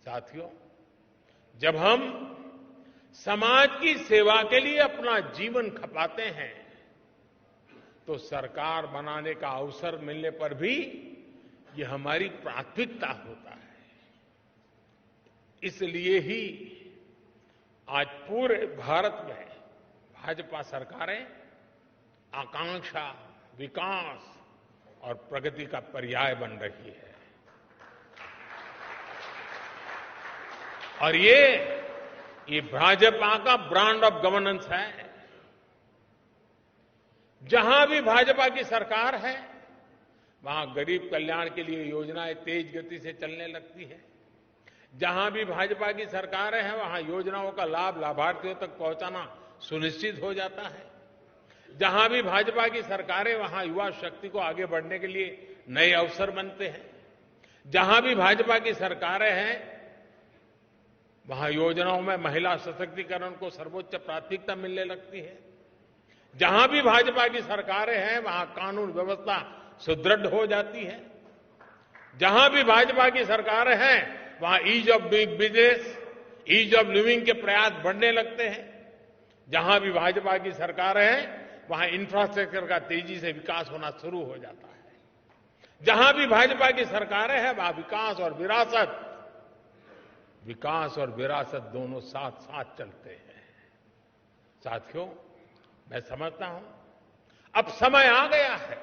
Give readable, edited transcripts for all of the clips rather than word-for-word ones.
साथियों, जब हम समाज की सेवा के लिए अपना जीवन खपाते हैं तो सरकार बनाने का अवसर मिलने पर भी ये हमारी प्राथमिकता होता है। इसलिए ही आज पूरे भारत में भाजपा सरकारें आकांक्षा, विकास और प्रगति का पर्याय बन रही है। और ये भाजपा का ब्रांड ऑफ गवर्नेंस है। जहां भी भाजपा की सरकार है वहां गरीब कल्याण के लिए योजनाएं तेज गति से चलने लगती है। जहां भी भाजपा की सरकारें हैं वहां योजनाओं का लाभ लाभार्थियों तक पहुंचाना सुनिश्चित हो जाता है। जहां भी भाजपा की सरकारें वहां युवा शक्ति को आगे बढ़ने के लिए नए अवसर बनते हैं। जहां भी भाजपा की सरकारें हैं वहां योजनाओं में महिला सशक्तिकरण को सर्वोच्च प्राथमिकता मिलने लगती है। जहां भी भाजपा की सरकारें हैं वहां कानून व्यवस्था सुदृढ़ हो जाती है। जहां भी भाजपा की सरकारें हैं वहां ease of doing business, ease of living के प्रयास बढ़ने लगते हैं। जहां भी भाजपा की सरकारें हैं वहां इंफ्रास्ट्रक्चर का तेजी से विकास होना शुरू हो जाता है। जहां भी भाजपा की सरकारें हैं वहां विकास और विरासत दोनों साथ साथ चलते हैं। साथियों, मैं समझता हूं अब समय आ गया है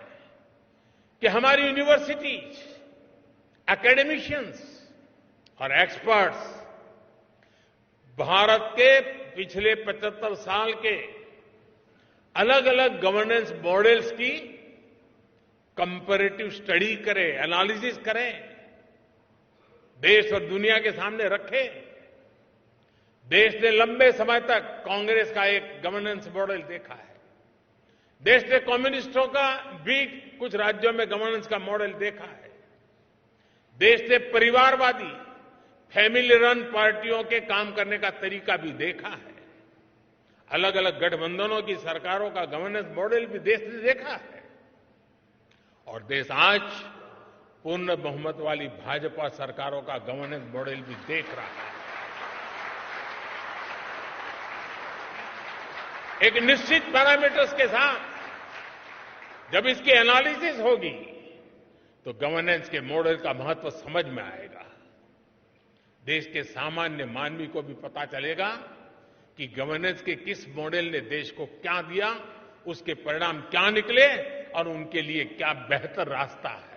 कि हमारी यूनिवर्सिटीज, एकेडमिशियंस और एक्सपर्ट्स भारत के पिछले 75 साल के अलग अलग गवर्नेंस मॉडल्स की कंपैरेटिव स्टडी करें, एनालिसिस करें, देश और दुनिया के सामने रखें। देश ने लंबे समय तक कांग्रेस का एक गवर्नेंस मॉडल देखा है। देश ने कम्युनिस्टों का भी कुछ राज्यों में गवर्नेंस का मॉडल देखा है। देश ने परिवारवादी, फैमिली रन पार्टियों के काम करने का तरीका भी देखा है। अलग अलग गठबंधनों की सरकारों का गवर्नेंस मॉडल भी देश ने देखा है। और देश आज पूर्ण बहुमत वाली भाजपा सरकारों का गवर्नेंस मॉडल भी देख रहा है। एक निश्चित पैरामीटर्स के साथ जब इसकी एनालिसिस होगी तो गवर्नेंस के मॉडल का महत्व समझ में आएगा। देश के सामान्य मानवी को भी पता चलेगा कि गवर्नेंस के किस मॉडल ने देश को क्या दिया, उसके परिणाम क्या निकले और उनके लिए क्या बेहतर रास्ता है।